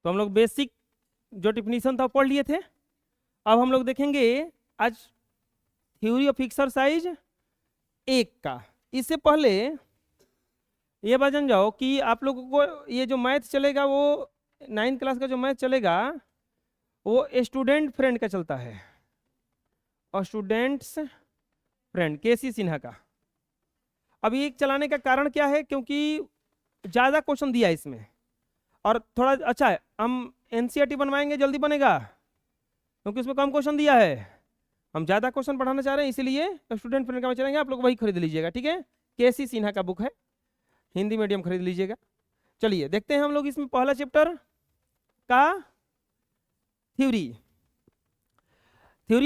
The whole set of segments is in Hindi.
तो हम लोग बेसिक जो डिफिनीशन था वो पढ़ लिए थे। अब हम लोग देखेंगे आज थ्योरी ऑफ एक्सरसाइज 1 का। इससे पहले ये बात जान जाओ कि आप लोगों को ये जो मैथ चलेगा वो 9th क्लास का जो मैथ चलेगा वो स्टूडेंट फ्रेंड का चलता है, और स्टूडेंट्स फ्रेंड केसी सिन्हा का। अब ये चलाने का कारण क्या है, क्योंकि ज़्यादा क्वेश्चन दिया है इसमें, और थोड़ा अच्छा है हम एनसीईआरटी बनवाएंगे जल्दी बनेगा, क्योंकि उसमें कम क्वेश्चन दिया है। हम ज़्यादा क्वेश्चन पढ़ाना चाह रहे हैं, इसीलिए स्टूडेंट फ्रेंड का में चलेंगे। आप लोग वही खरीद लीजिएगा, ठीक है। केसी सिन्हा का बुक है, हिंदी मीडियम खरीद लीजिएगा। चलिए देखते हैं हम लोग इसमें पहला चैप्टर का थ्योरी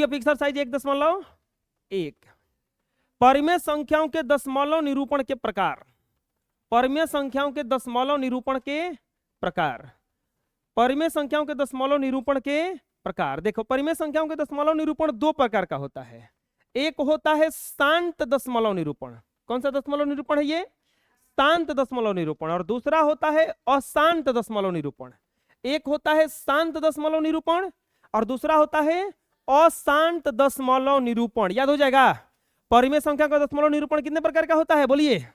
ऑफ एक्सरसाइज 1.1 परिमेय संख्याओं के दशमलव निरूपण के प्रकार। परिमेय संख्याओं के दशमलव निरूपण के प्रकार। परिमेय संख्याओं के दशमलव निरूपण के प्रकार। देखो, परिमेय संख्याओं के दशमलव निरूपण 2 प्रकार का होता है। एक होता है शांत दशमलव निरूपण। कौन सा दशमलव निरूपण है ये? शांत दशमलव निरूपण। और दूसरा होता है अशांत दशमलव निरूपण। एक होता है शांत दशमलव निरूपण और दूसरा होता है अशांत दशमलव निरूपण। याद हो जाएगा। परिमेय संख्या का दशमलव निरूपण कितने प्रकार का होता है बोलिए?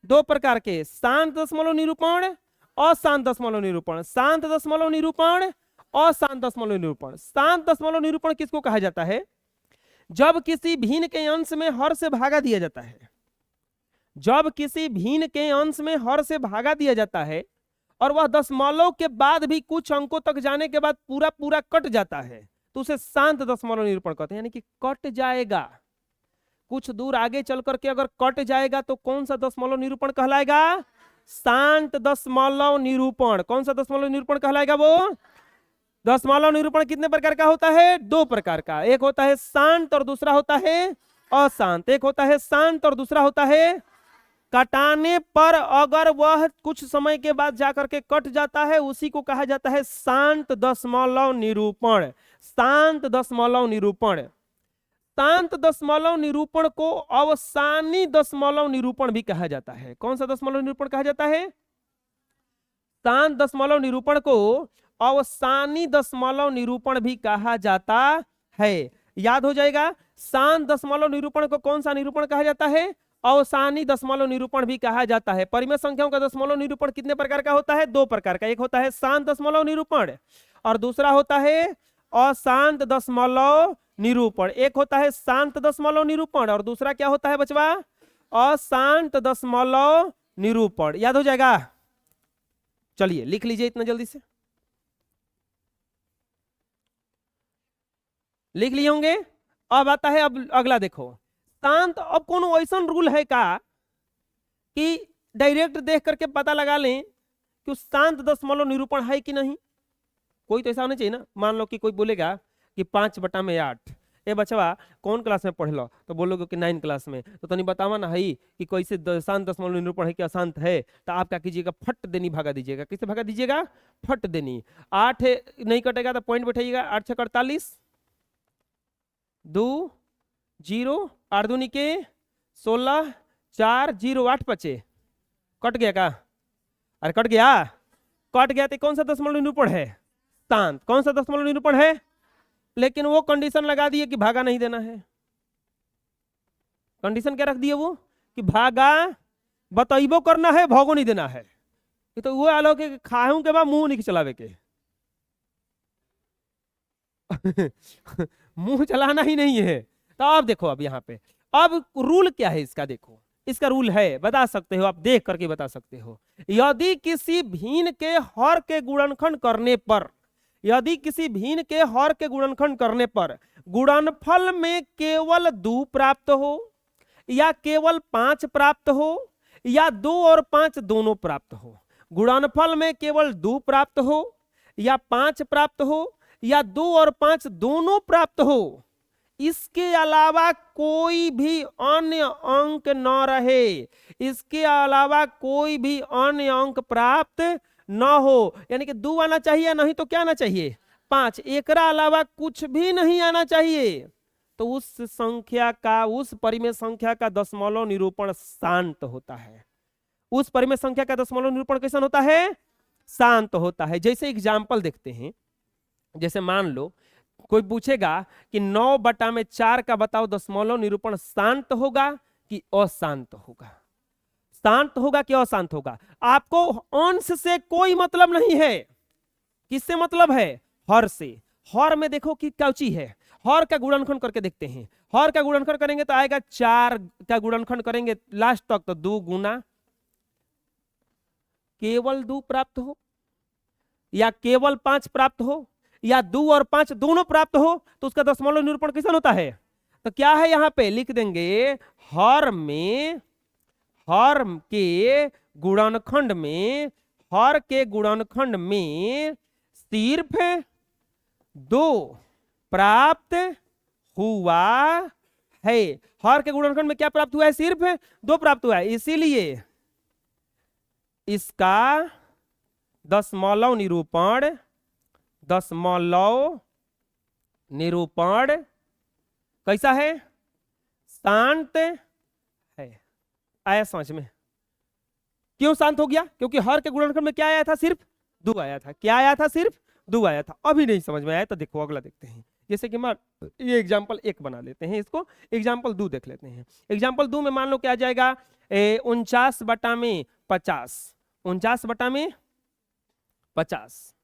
2 प्रकार के, शांत दशमलव निरूपण, अशांत दशमलव निरूपण। शांत दशमलव निरूपण, अशांत दशमलव निरूपण। शांत दशमलव निरूपण किसको कहा जाता है? जब किसी भिन्न के अंश में हर से भागा दिया जाता है। जब किसी भिन्न के अंश में हर से भागा दिया जाता है और वह दशमलव के बाद भी कुछ अंकों तक जाने के बाद पूरा पूरा कट जाता है, तो उसे शांत दशमलव निरूपण कहते हैं। यानी कि कट जाएगा, कुछ दूर आगे चल करके अगर कट जाएगा तो कौन सा दशमलव निरूपण कहलाएगा? शांत दशमलव निरूपण। कौन सा दशमलव निरूपण कहलाएगा वो? दशमलव निरूपण कितने प्रकार का होता है? 2 प्रकार का। एक होता है शांत और दूसरा होता है अशांत। एक होता है शांत और दूसरा होता है कटाने पर अगर वह कुछ समय के बाद जाकर के कट जाता है, उसी को कहा जाता है शांत दशमलव निरूपण। शांत दशमलव निरूपण। शांत दशमलव निरूपण को अवसानी दशमलव निरूपण भी कहा जाता है। कौन सा दशमलव निरूपण कहा जाता है? शांत दशमलव निरूपण को अवसानी दशमलव निरूपण भी कहा जाता है। याद हो जाएगा। शांत दशमलव निरूपण को कौन सा निरूपण कहा जाता है? अवसानी दशमलव निरूपण भी कहा जाता है। परिमेय संख्याओं का दशमलव निरूपण कितने प्रकार का होता है? 2 प्रकार का। एक होता है शांत दशमलव निरूपण और दूसरा होता है अशांत दशमलव निरूपण। एक होता है शांत दशमलव निरूपण और दूसरा क्या होता है बचवा? अशांत दशमलव निरूपण। याद हो जाएगा। चलिए लिख लीजिए इतना जल्दी से। लिख लिए होंगे। अब आता है अब अगला देखो, शांत। अब कौन ऐसा रूल है का कि डायरेक्ट देख करके पता लगा लें कि शांत दशमलव निरूपण है कि नहीं? कोई तो ऐसा होना चाहिए ना। मान लो कि कोई बोलेगा कि 5/8। ए बचवा कौन क्लास में पढ़ लो? तो बोलोगे कि 9 क्लास में। तो तनी बतावा ना है कि कैसे शांत दशमलव निरूपण है कि अशांत है। तो आप क्या कीजिएगा? फट देनी भागा दीजिएगा। किससे भागा दीजिएगा? फट देनी। 8 नहीं कटेगा तो पॉइंट बैठाइएगा। 8 × 48 2 0 8 दूनी के 16 4 0 8 5 कट गया का? अरे कट गया। कट गया तो कौन सा दशमलव निरूपण है? शांत। कौन सा दशमलव निरूपण है? लेकिन वो कंडीशन लगा दिए कि भागा नहीं देना है। कंडीशन क्या रख दिए वो? कि भागा बताइबो करना है, भागो नहीं देना है। ये तो वो आलो के खाऊं के बाद मुंह नहीं चलावे के। मुंह चलाना ही नहीं है। तो अब देखो, अब यहाँ पे अब रूल क्या है इसका? देखो इसका रूल है, बता सकते हो आप, देख करके बता सकते हो। यदि किसी भिन्न के हर के गुणनखंड करने पर, यदि किसी भिन्न के हर के गुणनखंड करने पर गुणनफल में केवल 2 प्राप्त हो या केवल 5 प्राप्त हो या 2 और 5 दोनों प्राप्त हो। गुणनफल में केवल 2 प्राप्त हो या 5 प्राप्त हो या 2 और 5 दोनों प्राप्त हो, इसके अलावा कोई भी अन्य अंक न रहे, इसके अलावा कोई भी अन्य अंक प्राप्त न हो। यानी कि 2 आना चाहिए, नहीं तो क्या आना चाहिए? 5। एकरा अलावा कुछ भी नहीं आना चाहिए। तो उस संख्या का, उस परिमेय संख्या का दशमलव निरूपण शांत होता है। उस परिमेय संख्या का दशमलव निरूपण कैसा होता है? शांत होता है। जैसे एग्जाम्पल देखते हैं, जैसे मान लो कोई पूछेगा कि 9/4 का बताओ दशमलव निरूपण शांत होगा कि अशांत होगा, शांत होगा कि अशांत होगा। आपको अंश से कोई मतलब नहीं है, किससे मतलब है? हर से। हर में देखो कि क्या है, हर का गुणनखंड करके देखते हैं। हर का गुणनखंड करेंगे तो आएगा 4 का गुणनखंड करेंगे लास्ट तक तो 2 गुना केवल 2 प्राप्त हो, या केवल 5 प्राप्त हो, या 2 और 5 दोनों प्राप्त हो, तो उसका दशमलव निरूपण कैसा होता है? तो क्या है यहां पे लिख देंगे, हर में, हर के गुणनखंड में, हर के गुणनखंड में सिर्फ 2 प्राप्त हुआ है। हर के गुणनखंड में क्या प्राप्त हुआ है? सिर्फ 2 प्राप्त हुआ है। इसीलिए इसका दशमलव निरूपण, दशमलव निरूपण कैसा है? शांत है। आया समझ में? क्यों शांत हो गया? क्योंकि हर के गुणनखंड में क्या आया था? सिर्फ 2 आया था। क्या आया था? सिर्फ 2 आया था। अभी नहीं समझ में आया तो देखो अगला देखते हैं। जैसे कि मान ये एग्जाम्पल 1 बना लेते हैं, इसको एग्जाम्पल 2 देख लेते हैं। एग्जाम्पल 2 में मान लो क्या आ जाएगा, 49/50, 49/50।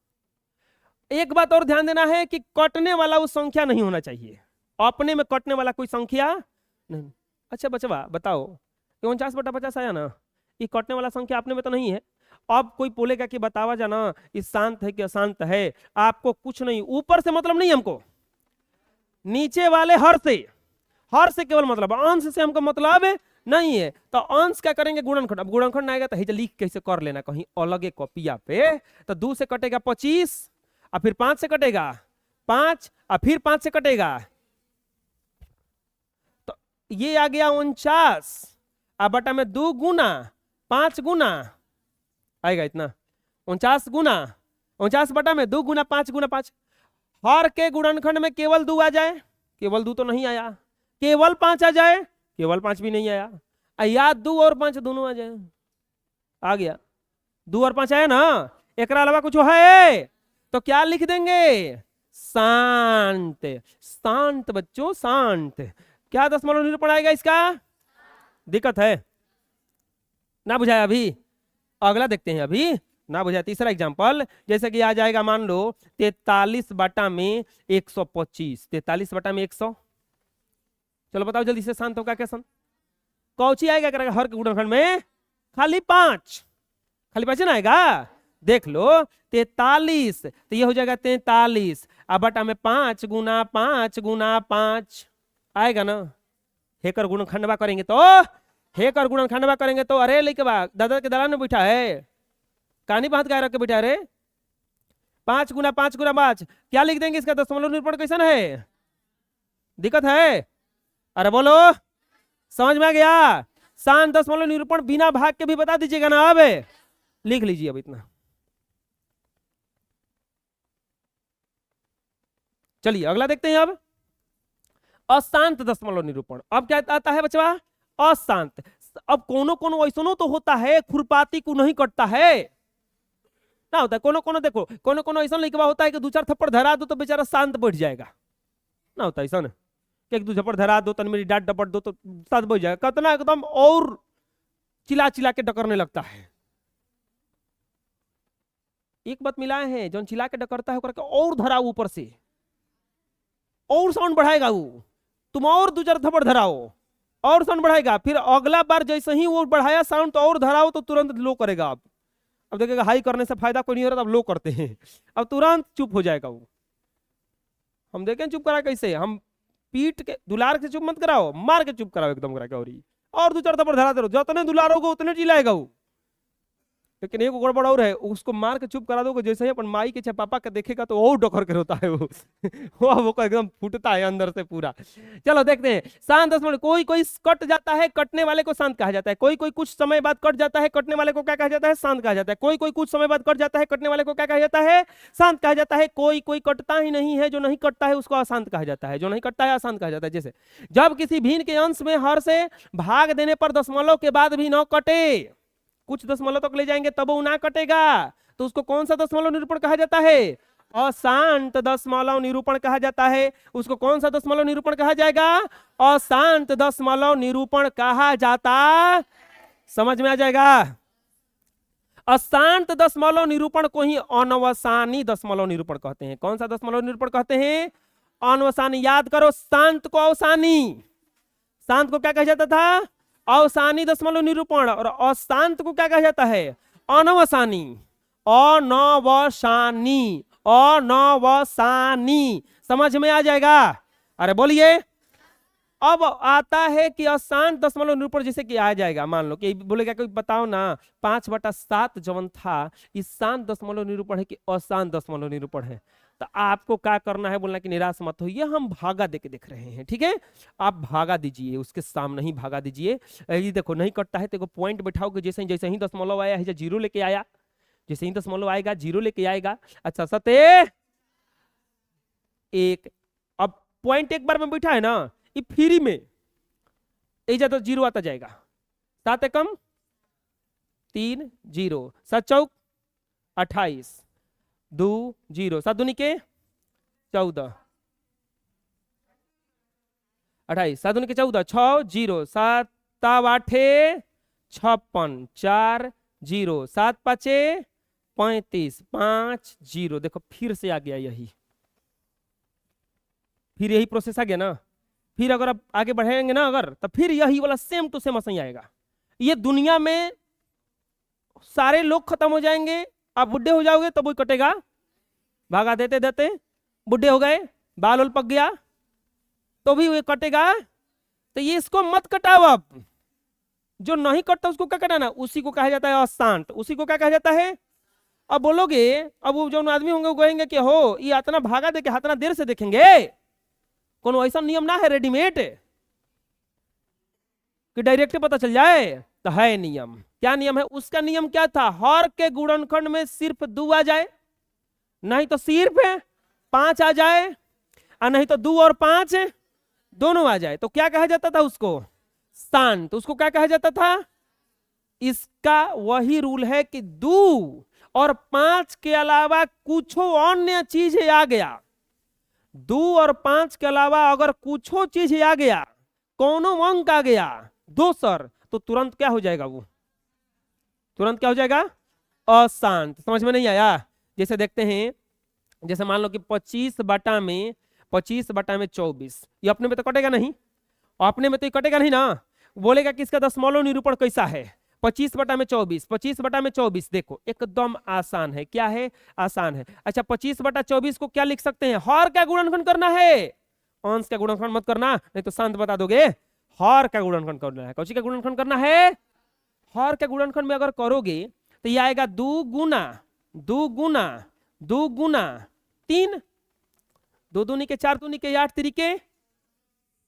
एक बात और ध्यान देना है कि कटने वाला वो संख्या नहीं होना चाहिए, अपने में कटने वाला कोई संख्या नहीं। अच्छा बचवा बताओ, 49/50 आया ना, ये कटने वाला संख्या अपने में तो नहीं है। अब कोई बोलेगा कि बतावा जाना ये शांत है कि अशांत है, आपको कुछ नहीं, ऊपर से मतलब नहीं हमको, नीचे वाले हर से केवल मतलब, अंश से हमको मतलब नहीं है। तो अंश क्या करेंगे? गुणनखंड। अब गुणनखंड आएगा तो लिख कैसे कर लेना कहीं अलग एक कॉपिया पे। तो 2 से कटेगा 25, और फिर 5 से कटेगा 5, और फिर 5 से कटेगा, तो ये आ गया 49, अब बटा में 2 गुना 5 गुना आएगा इतना, 49 गुना 49 बटा में 2 गुना 5 गुना 5। हर के गुणनखंड में केवल 2 आ जाए, केवल 2 तो नहीं आया, केवल 5 आ जाए, केवल 5 भी नहीं आया, या 2 और 5 दोनों आ जाए, आ गया 2 और 5 आया ना, एक अलावा कुछ है तो क्या लिख देंगे? शांत। शांत बच्चों, शांत। क्या दशमलव निरूपण आएगा इसका? दिक्कत है ना? बुझाया? अभी अगला देखते हैं, अभी ना बुझाया। तीसरा एग्जांपल जैसे कि आ जाएगा, मान लो 43/125, 43/100। चलो बताओ जल्दी से, शांत होगा क्या? शांत कौची आएगा करेगा हर के गुणनखंड में? खाली 5, खाली 5 ना आएगा। देख लो 43, तो ये हो जाएगा 43, अब बटा में 5 गुना 5 गुना 5 आएगा ना। हेकर गुणनखंडवा करेंगे तो, हेकर गुणनखंडवा करेंगे तो, अरे लेके बा दादा के दलान में बैठा है, कहानी बात गा रख के बैठा है रे। 5 गुना 5 गुना 5 क्या लिख देंगे? इसका दशमलव निरूपण कैसा है? दिक्कत है? अरे बोलो, समझ में आ गया? शांत दशमलव निरूपण बिना भाग के भी बता दीजिएगा ना। अब लिख लीजिए अब इतना। चलिए अगला देखते हैं। अब अशांत दशमलव निरूपण। अब क्या आता है बच्चा? अशांत। अब कोनो कोनो ऐसनो तो होता है खुरपाती को नहीं कटता है ना, होता है कोनो कोनो। देखो कोनो कोनो ऐसा लिखवा होता है कि 2-4 थप्पड़ धरा दो तो बेचारा शांत बैठ जाएगा ना, होता है ऐसा ना कि 1-2 थप्पड़ धरा दो, तन मेरी डांट डपट दो तो शांत बैठ जाएगा। कितना एकदम और चिल्ला चिल्ला के डकरने लगता है। एक बात मिलाए हैं, जो चिल्ला के डकरता है करके और धरा ऊपर से, और साउंड बढ़ाएगा वो, तुम और 2-4 थप्पड़ धराओ और साउंड बढ़ाएगा, फिर अगला बार जैसे ही वो बढ़ाया साउंड तो और धराओ तो तुरंत लो करेगा। अब देखिएगा हाई करने से फायदा कोई नहीं हो रहा, अब लो करते हैं, अब तुरंत चुप हो जाएगा वो। हम देखें चुप करा कैसे, हम पीट के दुलार से चुप मत कराओ, मार के चुप कराओ एकदम करा के, और 2-4 थप्पड़ धराते रहो, जितने दुलारोगे उतने चिल्लाएगा वो। लेकिन एक गड़बड़ और है, उसको मार के चुप करा दोगे, जैसे ही अपन माई के पापा का देखेगा तो और डकर के होता है वो वो एकदम फूटता है अंदर से पूरा। चलो देखते हैं शांत दशमलव। कोई कोई कट जाता है, कटने वाले को शांत कहा जाता है। कोई कोई कुछ समय बाद कट जाता है, कटने वाले को क्या कहा जाता है? शांत कहा जाता है। कोई कोई कुछ समय बाद कट जाता है, कटने वाले को क्या कहा जाता है? शांत कहा जाता है। कोई कोई कटता ही नहीं है, जो नहीं कटता है उसको अशांत कहा जाता है, जो नहीं कटता है अशांत कहा जाता है। जैसे जब किसी भिन्न के अंश में हर से भाग देने पर दशमलव के बाद भी न कटे, कुछ दशमलव तक ले जाएंगे तब वो ना कटेगा, तो उसको कौन सा दशमलव निरूपण कहा जाता है? अशांत दशमलव निरूपण कहा जाता है। उसको कौन सा दशमलव निरूपण कहा जाएगा? अशांत दशमलव निरूपण कहा जाता। समझ में आ जाएगा? अशांत दशमलव निरूपण को ही अनवसानी दशमलव निरूपण कहते हैं। कौन सा दशमलव निरूपण कहते हैं? अनवसानी। याद करो, शांत को अवसानी, शांत को क्या कहा जाता था? अवसानी दशमलव निरूपण। और अशांत को क्या कहा जाता है? अनवसानी। अनवसानी, अनवसानी। समझ में आ जाएगा? अरे बोलिए। अब आता है कि अशांत दशमलव निरूपण, जैसे कि आ जाएगा, मान लो कि बोलेगा कोई बताओ ना 5/7 जवन था, इस शांत दशमलव निरूपण है कि अशांत दशमलव निरूपण है? तो आपको क्या करना है? बोलना कि निराश मत होइए, हम भागा दे के देख रहे हैं, ठीक है? आप भागा दीजिए, उसके सामने ही भागा दीजिए। ये देखो नहीं कटता है तो पॉइंट बैठाओगे, जैसे जैसे ही दशमलव आया है जीरो लेके आया, जैसे ही दशमलव आएगा जीरो लेके आएगा। अच्छा 7 1। अब पॉइंट एक बार में बैठा है ना, ये फ्री में तो जीरो आता जाएगा। 7 एकम 3 0, 7 चौक 28, 2 0, 7 दूनी के 14, 28, 7 दूनी के 14, 6 0, 7 8 56, 4 0, 7 5 35, 5 0। देखो फिर से आ गया यही, फिर यही प्रोसेस आ गया ना। फिर अगर आप आगे बढ़ेंगे ना अगर, तो फिर यही वाला सेम टू सेम असही आएगा। ये दुनिया में सारे लोग खत्म हो जाएंगे, आप बुढ़े हो जाओगे तो वो कटेगा। भागा देते देते बुढ़े हो गए, बाल उल पक गया तो भी वो कटेगा। तो ये इसको मत कटाओ आप। जो नहीं कटता उसको क्या कराना? उसी को कहा जाता है अशांत। उसी को क्या कहा जाता है? अब बोलोगे, अब वो जो आदमी होंगे वो कहेंगे कि हो ये इतना भागा दे के इतना देर से देखेंगे, कोनो ऐसा नियम ना है रेडीमेड कि डायरेक्ट पता चल जाए। तो है नियम। क्या नियम है? उसका नियम क्या था? हर के गुणनखंड में सिर्फ 2 आ जाए, नहीं तो सिर्फ 5 आ जाए, और नहीं तो 2 और 5 दोनों आ जाए, तो क्या कहा जाता था उसको? शांत। उसको क्या कहा जाता था? इसका वही रूल है कि 2 और 5 के अलावा कुछ अन्य चीज आ गया, 2 और 5 के अलावा अगर कुछ चीज आ गया, कोनो अंक आ गया दोसर, तो तुरंत क्या हो जाएगा? वो तुरंत क्या हो जाएगा? अशांत। समझ में नहीं आया? जैसे देखते हैं, जैसे मान लो कि 25/24, ये अपने में तो कटेगा नहीं, अपने में तो ये कटेगा नहीं ना। बोलेगा कि इसका दशमलव निरूपण कैसा है? 25/24, 25/24। देखो एकदम आसान है। क्या है? आसान है। अच्छा 25/24 को क्या लिख सकते हैं? हर का गुणनखंड करना है, अंश का गुणनखंड मत करना, नहीं तो शांत बता दोगे। हर का गुणनखंड करना है। कौची का गुणनखंड करना है? हर का गुणनखंड में अगर करोगे तो ये आएगा 2 गुना 2 गुना 2 गुना 3, 2 दूनी के 4, दूनी के 8, 3 के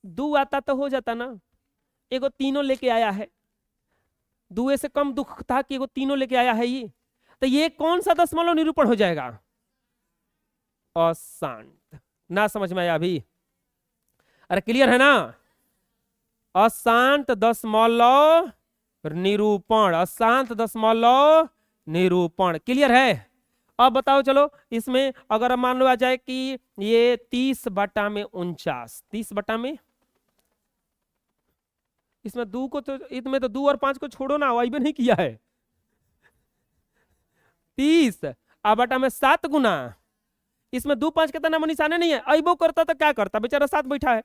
2 आता तो हो जाता ना। एगो तीनों लेके आया है, 2 से कम दुख था कि एगो तीनों लेके आया है ये, तो ये कौन सा दशमलव निरूपण हो जाएगा? अशांत। ना समझ में आया अभी? अरे क्लियर है ना? अशांत दशमलव निरूपण, अशांत दशमलव निरूपण। क्लियर है? अब बताओ चलो, इसमें अगर मान लो आ जाए कि ये 30/49, 30/, इसमें 2 को तो, इसमें तो 2 और 5 को छोड़ो ना, वाइबे नहीं किया है। 30/7 गुना, इसमें 2 5 का नाम निशाने नहीं है। अइबो करता तो क्या करता? बेचारा 7 बैठा है,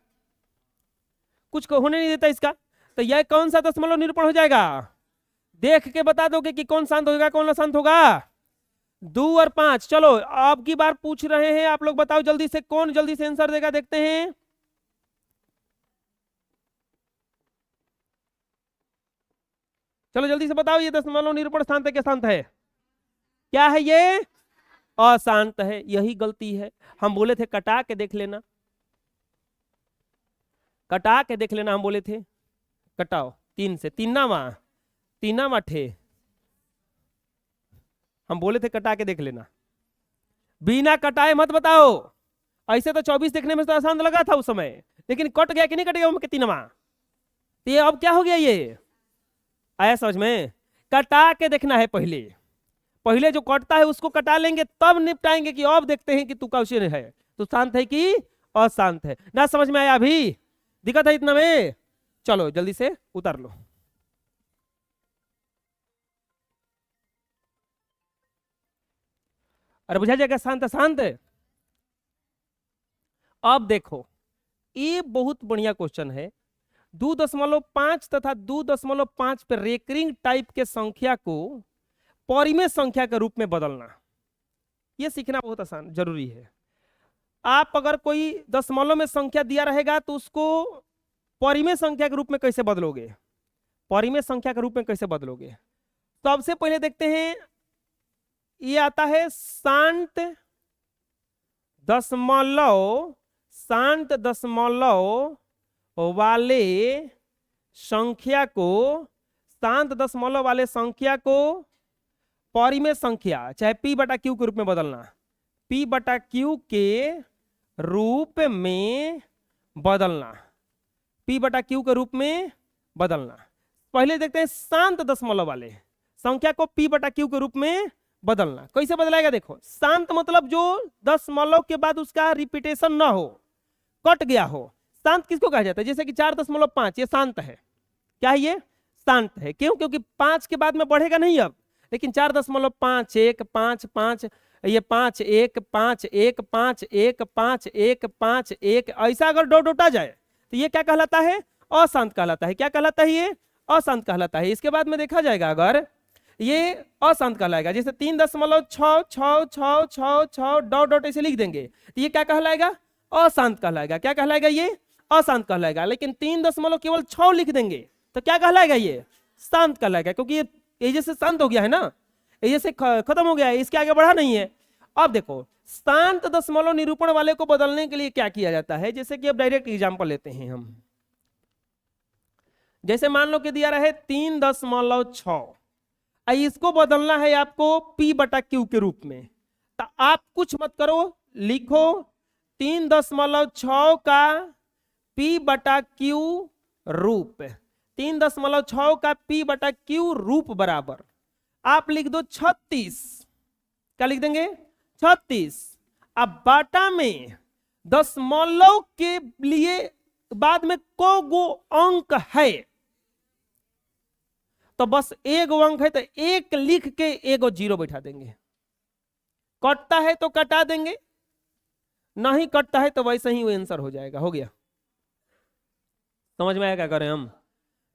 कुछ होने नहीं देता इसका। तो यह कौन सा दशमलव निरूपण हो जाएगा? देख के बता दोगे कि कौन शांत होगा कौन अशांत होगा। 2 और 5। चलो अब की बार पूछ रहे हैं आप लोग, बताओ जल्दी से, कौन जल्दी से आंसर देगा? देखते हैं। चलो जल्दी से बताओ, ये दशमलव निरूपण शांत है क्या शांत है? क्या है ये? अशांत है। यही गलती है। हम बोले थे कटा के देख लेना, कटा के देख लेना, हम बोले थे कटाओ 3 से, तीनावा ठे, हम बोले थे कटा के देख लेना। बिना कटाए मत बताओ। ऐसे तो 24 देखने में तो आसान लगा था उस समय, लेकिन कट गया कि नहीं कट गया उनके 3वां? तो ये अब क्या हो गया? ये आया समझ में? कटा के देखना है पहले, पहले जो कटता है उसको कटा लेंगे, तब निपटाएंगे कि अब देखते हैं कि तू क्वेश्चन है तो शांत है कि अशांत है। ना समझ में आया? अभी दिक्कत है इतना में? चलो जल्दी से उतार लो। अरे बुझा जाएगा शांत शांत है। अब देखो, ये बहुत बढ़िया क्वेश्चन है। 2.5 तथा 2.5 पे रेकरिंग टाइप के संख्या को परिमेय संख्या के रूप में बदलना, ये सीखना बहुत आसान जरूरी है। आप अगर कोई दशमलव में संख्या दिया रहेगा तो उसको परिमेय संख्या के रूप में कैसे बदलोगे? परिमेय संख्या के रूप में कैसे बदलोगे? सबसे पहले देखते हैं, ये आता है शांत दशमलव वाले संख्या को, शांत दशमलव वाले संख्या को परिमेय संख्या चाहे p बटा क्यू के रूप में बदलना, p बटा क्यू के रूप में बदलना, p बटा क्यू के रूप में बदलना। पहले देखते हैं शांत दशमलव वाले संख्या को p बटा क्यू के रूप में बदलना। कैसे बदलाएगा? देखो, शांत मतलब जो दशमलव के बाद उसका रिपीटेशन ना हो, कट गया हो। शांत किसको कहा जाता है? जैसे कि 4.5 ये शांत है। क्या है ये? शांत है। क्यों? क्योंकि 5 के बाद में बढ़ेगा नहीं अब। लेकिन 4.5 1 5 5 ये 5 1 5 1 5 1 5 1 5 1 ऐसा अगर डॉट डॉट आ जाए तो ये क्या कहलाता है? अशांत कहलाता है। क्या कहलाता है? ये अशांत कहलाता है। इसके बाद में देखा जाएगा अगर ये अशांत कहलाएगा, जैसे 3.6 डॉट डॉट ऐसे लिख देंगे तो ये क्या कहलाएगा? अशांत कहलाएगा। क्या कहलाएगा? ये अशांत कहलाएगा। लेकिन 3.6 लिख देंगे तो क्या कहलाएगा? ये शांत कहलाएगा, क्योंकि ये जैसे शांत हो गया है ना, ये जैसे खत्म हो गया है, इसके आगे बढ़ा नहीं है। अब देखो, शांत दशमलव निरूपण वाले को बदलने के लिए क्या किया जाता है? जैसे कि अब डायरेक्ट एग्जांपल लेते हैं हम। जैसे मान लो कि दिया रहे 3.6, इसको बदलना है आपको p बटा क्यू के रूप में। तो आप कुछ मत करो, लिखो 3.6 का p बटा क्यू रूप, 3.6 का p बटा क्यू रूप बराबर आप लिख दो 36। क्या लिख देंगे? 36। अब बाटा में दशमलव के लिए बाद में को गो अंक है, तो बस एक अंक है तो एक लिख के एगो जीरो बैठा देंगे। कटता है तो कटा देंगे, नहीं कटता है तो वैसे ही वो आंसर हो जाएगा। हो गया? समझ में आया क्या करें हम?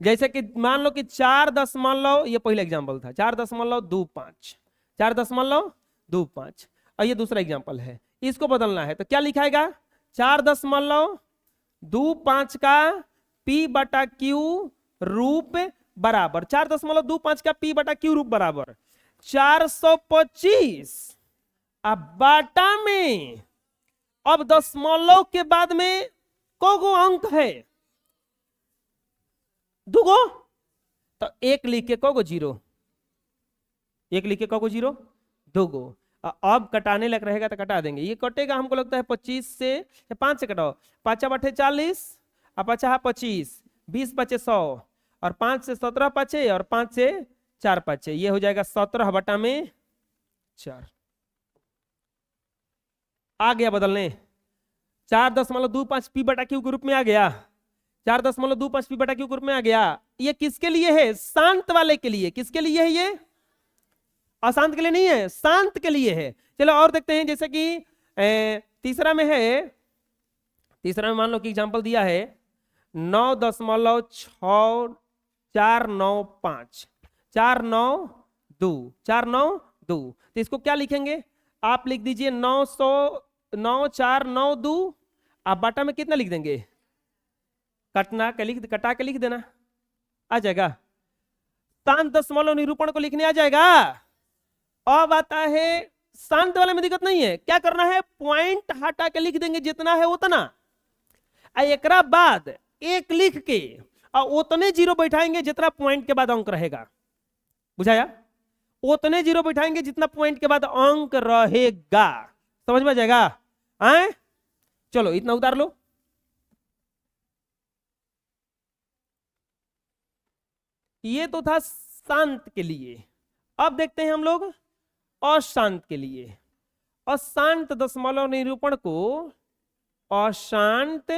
जैसे कि मान लो कि 4. ये पहला एग्जांपल था, 4.25, 4.25 और ये दूसरा एग्जांपल है। इसको बदलना है तो क्या लिखाएगा? 4.25 का p बटा क्यू रूप बराबर, 4.25 का p बटा क्यू रूप बराबर 425। अब बाटा में अब दशमलव के बाद में कोगो अंक है? दुगो। तो एक लिख के कोगो जीरो, एक लिख के कोगो जीरो, दुगो। अब कटाने लग रहेगा तो कटा देंगे। ये कटेगा हमको लगता है 25 से, 5 से कटाओ, 5 बटे 40 और 5 25, 20 बचे 100 और 5 से 17 बचे और 5 से 4 बचे, ये हो जाएगा 17 बटा में 4। आ गया बदलने? 4.25 p बटा क्यू के रूप में आ गया, 4.25 p बटा क्यू के रूप में आ गया। ये किसके लिए है? शांत वाले के लिए। किसके लिए है ये? अशांत के लिए नहीं है, शांत के लिए है। चलो और देखते हैं, जैसे कि तीसरा में है, तीसरा में मान लो कि एग्जांपल दिया है 9.6495, 492, 492। तो इसको क्या लिखेंगे? आप लिख दीजिए 9492। आप बाटा में कितना लिख देंगे? कटा के लिख देना, आ जाएगा। शांत दशमलव निरूपण को लिखने आ जाएगा। अब आता है शांत वाले में दिक्कत नहीं है, क्या करना है? पॉइंट हटा के लिख देंगे जितना है उतना, एक बाद एक लिख के और उतने जीरो बैठाएंगे जितना पॉइंट के बाद अंक रहेगा। बुझाया? उतने जीरो बैठाएंगे जितना पॉइंट के बाद अंक रहेगा। समझ में आ जाएगा? आए? चलो इतना उतार लो। ये तो था शांत के लिए। अब देखते हैं हम लोग अशांत के लिए। अशांत दशमलव निरूपण को अशांत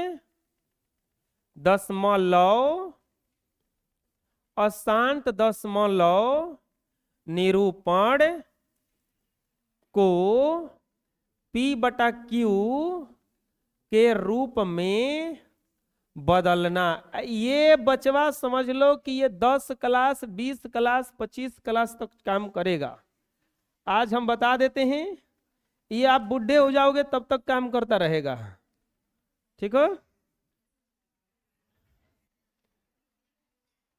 दशमलव निरूपण को P/Q के रूप में बदलना। ये बचवा समझ लो कि ये 10 क्लास 20 क्लास 25 क्लास तक काम करेगा। आज हम बता देते हैं, ये आप बुढ़े हो जाओगे तब तक काम करता रहेगा। ठीक हो,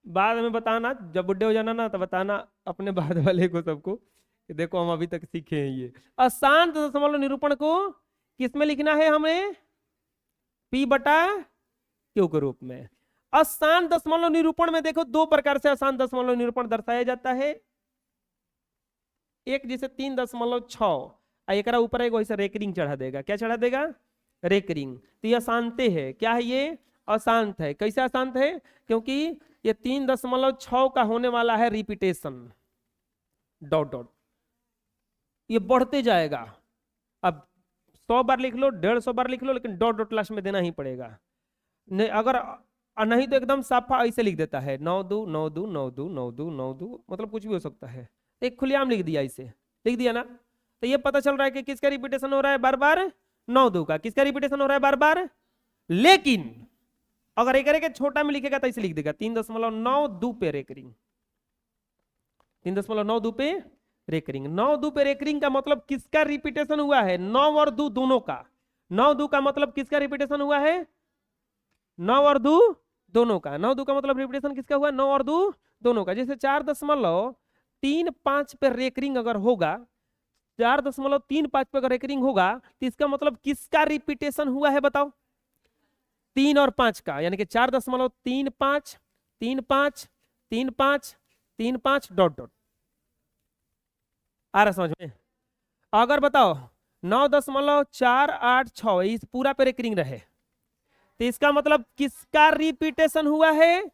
बाद में बताना, जब बुढ़े हो जाना ना तो बताना अपने बाद वाले को, सबको, कि देखो हम अभी तक सीखे हैं। ये अशांत दशमलव निरूपण को किसमें लिखना है हमें? P/Q के रूप में। अशांत दशमलव निरूपण में देखो दो प्रकार से अशांत दशमलव निरूपण दर्शाया जाता है। एक जैसे 3.6 एक ऊपर एक वैसे रेकरिंग चढ़ा देगा। क्या चढ़ा देगा? रेकरिंग। तो ये अशांत है। क्या है ये? अशांत है। कैसे अशांत है? क्योंकि ये 3.6 का होने वाला है रिपीटेशन, डॉट डॉट, ये बढ़ते जाएगा। अब 100 बार लिख लो, 150 बार लिख लो, लेकिन डॉट डॉट लास्ट में देना ही पड़ेगा। नहीं, अगर नहीं तो एकदम साफा ऐसे लिख देता है 9-2 9-2 9-2 9-2 9-2, मतलब कुछ भी हो सकता है। एक खुलेआम लिख दिया, इसे लिख दिया ना, तो ये पता चल रहा है कि किसका रिपीटेशन हो रहा है बार बार? 9-2 का। किसका रिपीटेशन हो रहा है बार बार? लेकिन अगर एक के छोटा में लिखेगा तो ऐसे लिख देगा 3.92 पे रेकरिंग। 3.92 पे रेकरिंग। 9-2 पे रेकरिंग का मतलब किसका रिपीटेशन हुआ है? 9 और 2 दोनों का। 9-2 का मतलब किसका रिपीटेशन हुआ है? 9 और 2 दोनों का। 9-2 का मतलब रिपीटेशन किसका हुआ? 9 और 2 दोनों का। जैसे 4.35 पे रेकरिंग अगर होगा, 4.35 पे अगर रेकरिंग होगा तो इसका मतलब किसका रिपीटेशन हुआ है बताओ? 3 और 5 का, यानी कि 4.35 35 35 35 डॉट डॉट। आ रहा समझ में? अगर बताओ 9.486 इस पूरा पे रेकरिंग रहे तो इसका मतलब किसका रिपीटेशन हुआ है?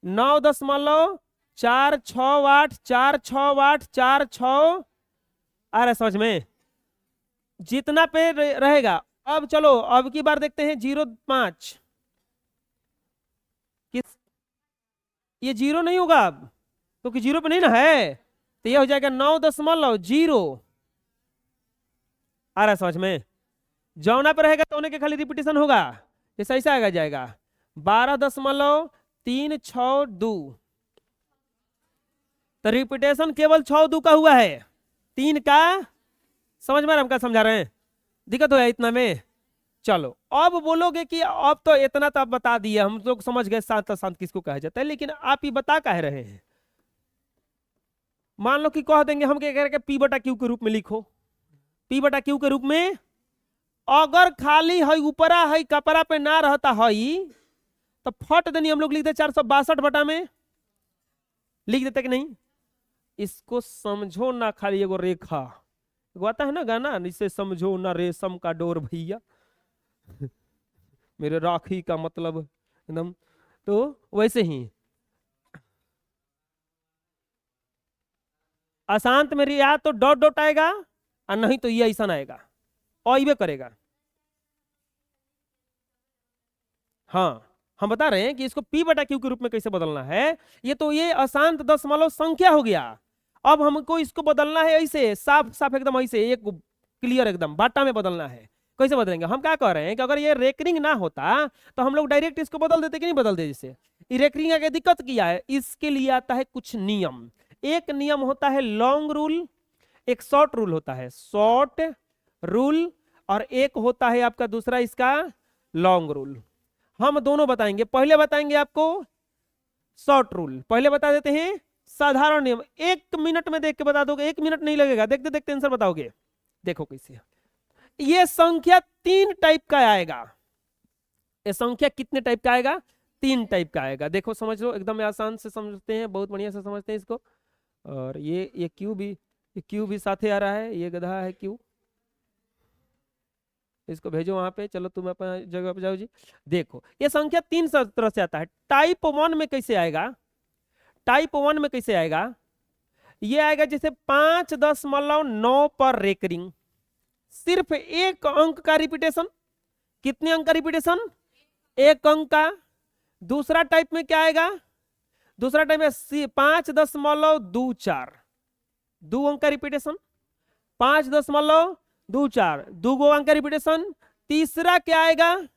9.468 468 46। आ रहा समझ में? जितना पे रहेगा। अब चलो अब की बार देखते हैं 0.5। किस, ये 0 नहीं होगा अब, क्योंकि 0 पे नहीं ना है, तो ये हो जाएगा 9.0। आ रहा समझ में? जौना पे रहेगा तो उन्हें के खाली रिपीटेशन होगा। जैसे ऐसा आएगा जाएगा 12.362, तो रिपीटेशन केवल 6-2 का हुआ है, 3 का। समझ में? हम क्या समझा रहे हैं? दिक्कत हो है इतना में? चलो अब बोलोगे कि अब तो इतना तो आप बता दिए, हम लोग समझ गए शांत अशांत किसको कहा जाता है, लेकिन आप ही बता कह रहे हैं। मान लो कि कह देंगे हम क्या कह रहे हैं, P/Q के रूप में लिखो। P/Q के रूप में अगर खाली है ऊपरा है कपड़ा पे ना रहता है तो फट देनी हम लोग लिख दे 462 बटा में लिख देते कि नहीं? इसको समझो ना, खाली एगो रेखा आता है ना गाना, इसे समझो ना रेशम का डोर भैया मेरे राखी का मतलब एकदम, तो वैसे ही अशांत में या तो डॉट डॉट आएगा और नहीं तो ये ऐसा आएगा, और करेगा। हाँ, हम बता रहे हैं कि इसको P/Q के रूप में कैसे बदलना है। ये तो ये अशांत दशमलव संख्या हो गया। अब हमको इसको बदलना है ऐसे साफ साफ एकदम ऐसे एक क्लियर एकदम बाटा में बदलना है। कैसे बदलेंगे? हम क्या कह रहे हैं कि अगर ये रेकरिंग ना होता तो हम लोग डायरेक्ट इसको बदल देते कि नहीं बदल दे? जैसे रेकरिंग आगे दिक्कत किया है, इसके लिए आता है कुछ नियम। एक नियम होता है लॉन्ग रूल, एक शॉर्ट रूल होता है शॉर्ट रूल, और एक होता है आपका दूसरा इसका लॉन्ग रूल। हम दोनों बताएंगे। पहले बताएंगे आपको शॉर्ट रूल, पहले बता देते हैं साधारण नियम। 1 मिनट में देख के बता दोगे, 1 मिनट नहीं लगेगा, देखते देखते आंसर बताओगे। देखो कैसे ये संख्या 3 टाइप का आएगा। ये संख्या कितने टाइप का आएगा? 3 टाइप का आएगा। देखो समझ लो, एकदम आसान से समझते हैं, बहुत बढ़िया से समझते हैं इसको। और ये क्यू भी साथे आ रहा है, ये गधा है क्यू, इसको भेजो वहां पे। चलो तुम अपना जगह पे जाओ जी। देखो ये संख्या 3 तरह से आता है। टाइप 1 में कैसे आएगा? टाइप 1 में कैसे आएगा? ये आएगा जैसे 5.9 पर रेकरिंग, सिर्फ एक अंक का रिपीटेशन। कितने अंक का रिपीटेशन? एक अंक का। दूसरा टाइप में क्या आएगा? दूसरा टाइप में 5.24, 2 अंक का रिपीटेशन, 5.24, 2 अंक का रिपीटेशन। तीसरा क्या आएगा?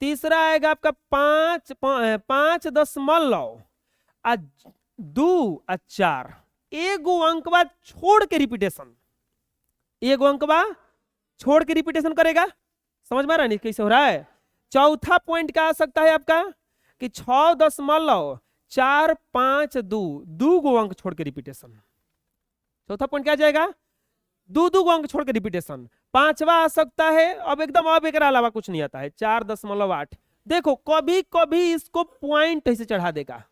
तीसरा आएगा आपका 5.2 एगो अंकवा छोड़ के रिपीटेशन, एगो अंकवा छोड़ के रिपीटेशन करेगा। समझ में आ रहा है कैसे हो रहा है? चौथा पॉइंट क्या आ सकता है आपका कि 6.452, 2 अंक छोड़ के रिपीटेशन। चौथा पॉइंट क्या जाएगा? 2 अंक छोड़ के रिपीटेशन। पांचवा आ सकता है, अब एकदम अब एक अलावा कुछ नहीं आता है, 4.8। देखो कभी कभी इसको पॉइंट ऐसे चढ़ा देगा,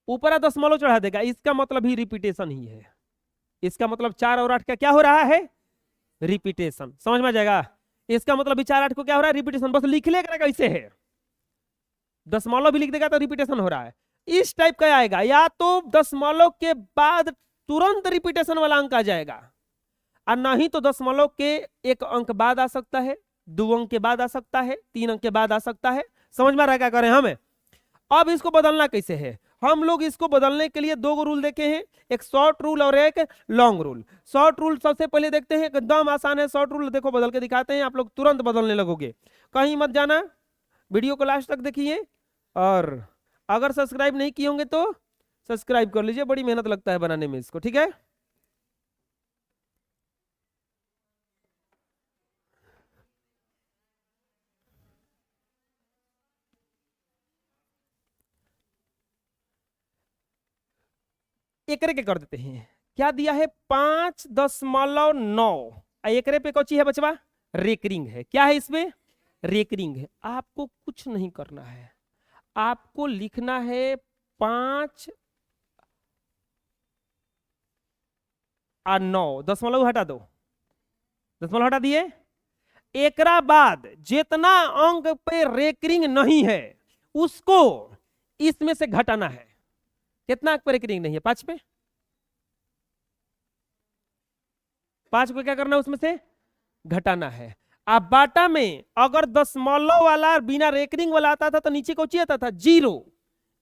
ऊपर 10 चढ़ा देगा, इसका मतलब ही रिपीटेशन ही है। इसका मतलब 4 और 8 का क्या हो रहा है? रिपीटेशन। समझ में आ जाएगा? इसका मतलब 4 8 को क्या हो रहा है? रिपीटेशन। बस लिख लेगा कैसे है, 10 भी लिख देगा तो रिपीटेशन हो रहा है। इस टाइप का आएगा, या तो 10 के बाद तुरंत रिपीटेशन वाला अंक आ जाएगा, और नहीं तो 10 के एक अंक बाद आ सकता है, 2 अंक के बाद आ सकता है, 3 अंक के बाद आ सकता है। समझ में आ रहा है क्या करें हमें? अब इसको बदलना कैसे है? हम लोग इसको बदलने के लिए 2 रूल देखे हैं, एक शॉर्ट रूल और एक लॉन्ग रूल। शॉर्ट रूल सबसे पहले देखते हैं, एकदम आसान है शॉर्ट रूल। देखो बदल के दिखाते हैं, आप लोग तुरंत बदलने लगोगे, कहीं मत जाना, वीडियो को लास्ट तक देखिए। और अगर सब्सक्राइब नहीं किए होंगे तो सब्सक्राइब कर लीजिए, बड़ी मेहनत लगता है बनाने में इसको, ठीक है? एकरे के कर देते हैं। क्या दिया है? 5.9। एकरे पे कौची है बचवा? रेकरिंग है। क्या है इसमें? रेकरिंग है। आपको कुछ नहीं करना है, आपको लिखना है 5 और 9, 0 हटा दो, 0 हटा दिए। एकरा बाद जितना अंक पे रेकरिंग नहीं है उसको इसमें से घटाना है। कितना अंक पे रेकरिंग नहीं है? 5 पे। 5 को क्या करना है? उसमें से घटाना है। अब बाटा में अगर 10 वाला बिना रेकरिंग वाला आता था तो नीचे कौची आता था? 0।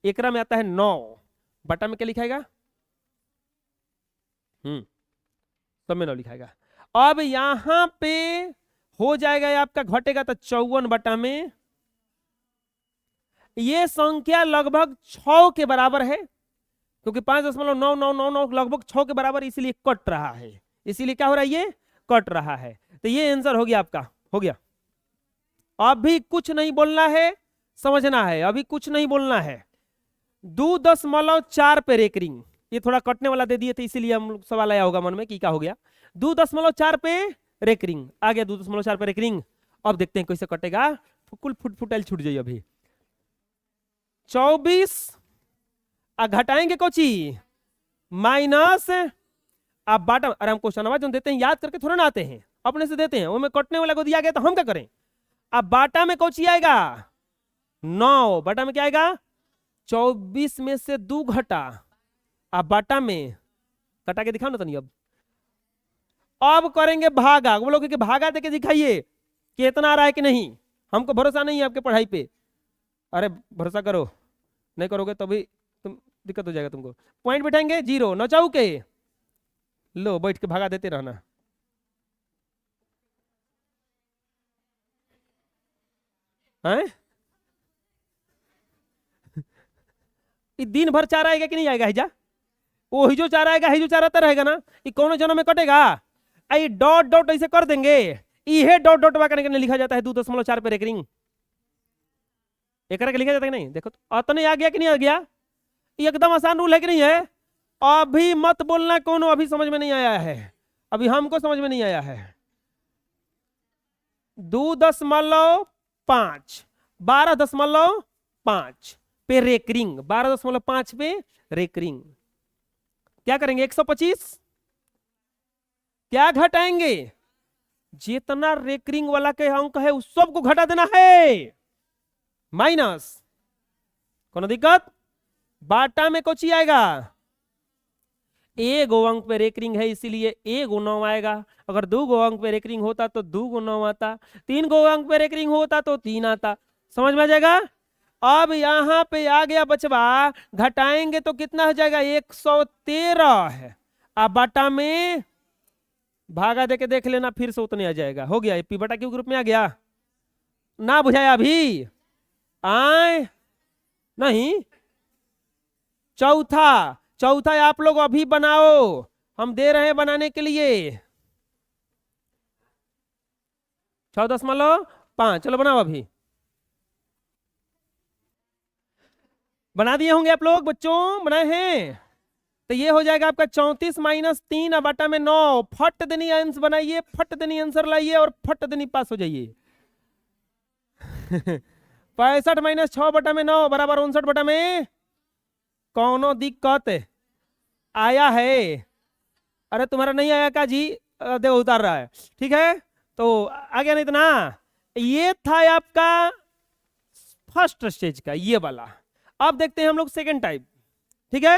एकरा में आता है 9। बाटा में क्या लिखाएगा? सब में 9 लिखाएगा। अब यहां पे हो जाएगा आपका, घटेगा तो 54 बटा में। ये संख्या लगभग 6 के बराबर है, क्योंकि 5.9999 लगभग 6 के बराबर, इसीलिए कट रहा है। इसीलिए क्या हो रहा है? ये कट रहा है। तो ये आंसर हो गया आपका, हो गया। अभी कुछ नहीं बोलना है, समझना है, अभी कुछ नहीं बोलना है। 2.4 पे रेकरिंग, ये थोड़ा कटने वाला दे दिए थे, इसीलिए हम लोग सवाल आया होगा मन में कि क्या हो गया। 2.4 पे रेकरिंग आ गया, 2.4 पे रेकरिंग। अब देखते हैं कैसे कटेगा। कुल फुटल छूट जाइए अभी। 24 घटाएंगे कोची? माइनस। अब बाटा, अरे हम क्वेश्चन जो देते हैं याद करके थोड़ा ना आते हैं, अपने से देते हैं। वो में कटने वाला को दिया गया तो हम क्या करें? अब बाटा में कोची आएगा? 9। बाटा में क्या आएगा? 24 में से 2 घटा, अब बाटा में कटा के दिखाओ ना तनी। अब करेंगे भागा। वो लोग भागा देके दिखाइए कितना आ रहा है कि नहीं। हमको भरोसा नहीं है आपके पढ़ाई पे। अरे भरोसा करो, नहीं करोगे तो भी तुम दिक्कत हो जाएगा तुमको। पॉइंट बैठाएंगे 0, नचाऊ के लो, बैठ के भागा देते रहना। हैं? दिन भर चारा आएगा कि नहीं आएगा? हिजा वही जो चारा आएगा, जो चारा आता रहेगा ना, ये कौन जन्म में कटेगा? आई डॉट डॉट ऐसे कर देंगे, ये डॉट डॉट करने के लिए लिखा जाता है 2.4 पे रेकरिंग। एक करके लिखा जाता है कि नहीं? देखो तो अतने आ गया कि नहीं आ गया? एकदम आसान रूल है कि नहीं है? अभी मत बोलना कौन, अभी समझ में नहीं आया है, अभी हमको समझ में नहीं आया है। 2.5 12.5 पे रेकरिंग, 12.5 पे रेकरिंग। क्या करेंगे? 125 क्या घटाएंगे? जितना रेकरिंग वाला के अंक है उस सबको घटा देना है, माइनस। कोनो दिक्कत? बाटा में कुछ ही आएगा, ए गो अंक पे रेकरिंग है इसीलिए ए गो 9 आएगा। अगर 2 गो अंक पे रेकरिंग होता तो 2 गो 9 आता, 3 गो अंक पे रेकरिंग होता तो 3 आता। समझ में आ जाएगा। अब यहाँ पे आ गया बचवा, घटाएंगे तो कितना हो जाएगा 113 है। अब बाटा में भागा देके देख लेना, फिर से उतने आ जाएगा। हो गया, पी बटा क्यू ग्रुप में आ गया ना, बुझाया अभी आए नहीं। चौथा, चौथा आप लोग अभी बनाओ, हम दे रहे हैं बनाने के लिए। 6.5, चलो बनाओ अभी। बना दिए होंगे आप लोग बच्चों, बनाए हैं। तो ये हो जाएगा आपका 34 माइनस 3 बटा में 9। फट देनी आंसर बनाइए, फट देनी आंसर लाइए और फट देनी पास हो जाइए। 65 माइनस 6 बटा में 9 बराबर 59 बटा में, कौनो दिक्कत आया है? अरे तुम्हारा नहीं आया का जी? देखो उतार रहा है, ठीक है तो आ गया नहीं तो ना। ये था आपका फर्स्ट स्टेज का ये वाला। अब देखते हैं हम लोग सेकंड टाइप, ठीक है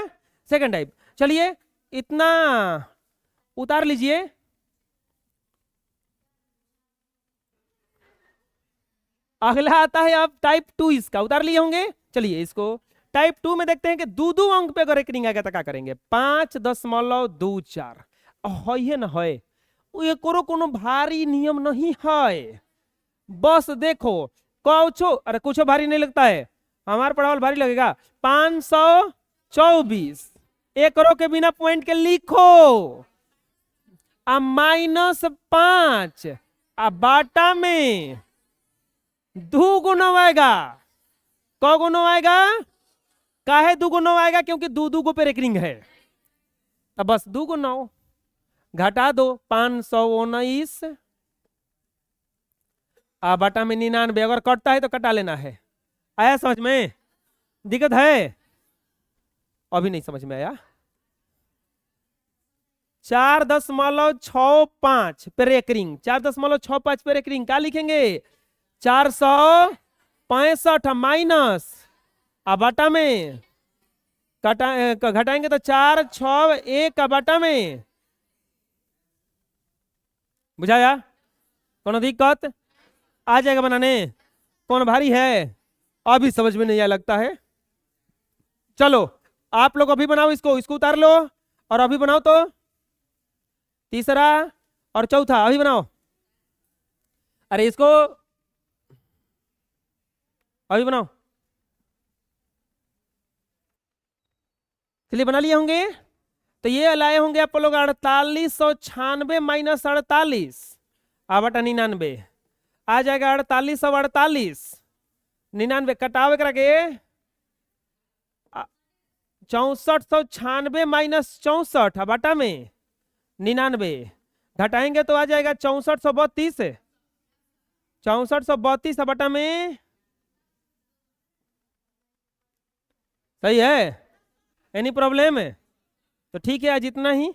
सेकंड टाइप। चलिए इतना उतार लीजिए। अगला आता है अब टाइप 2, इसका उतार लिए होंगे। चलिए इसको टाइप 2 में देखते हैं कि दो अंक पे अगर रेकरिंग आएगा तो क्या करेंगे। 5.24 है ना, है ये कोनो भारी नियम नहीं है। बस देखो कौछो, अरे कुछ भारी नहीं लगता है, हमारा पढ़ावल भारी लगेगा। 524 एक रो के बिना पॉइंट के लिखो, अब -5 अब बाटा में 2 गुना आएगा। कौ गुना आएगा? काहे 2 गुना आएगा? क्योंकि 2 गो पे रेकरिंग है। अब बस 2 गुना घटा दो 519 बाटा में 99। अगर कटता है तो कटा लेना है। आया समझ में? दिक्कत है? अभी नहीं समझ में आया। 4.65 पे रेकरिंग, 4.65 पे रेकरिंग क्या लिखेंगे? 465 माइनस बाटा में घटाएंगे तो 461 बाटा में। बुझाया? कौन दिक्कत आ जाएगा बनाने? कौन भारी है? अभी समझ में नहीं आया लगता है। चलो आप लोग अभी बनाओ, इसको उतार लो और अभी बनाओ तो तीसरा और चौथा अभी बनाओ। अरे इसको अभी बनाओ। चलिए बना लिए होंगे। तो ये लाए होंगे आप लोग 4896 माइनस 48 बटा 99 आ जाएगा 4848 99 कटावे करके 6496 माइनस 64 बटा में 99 घटाएंगे तो आ जाएगा 6432 6432 बटा में। सही है? एनी प्रॉब्लम है? तो ठीक है आज इतना ही।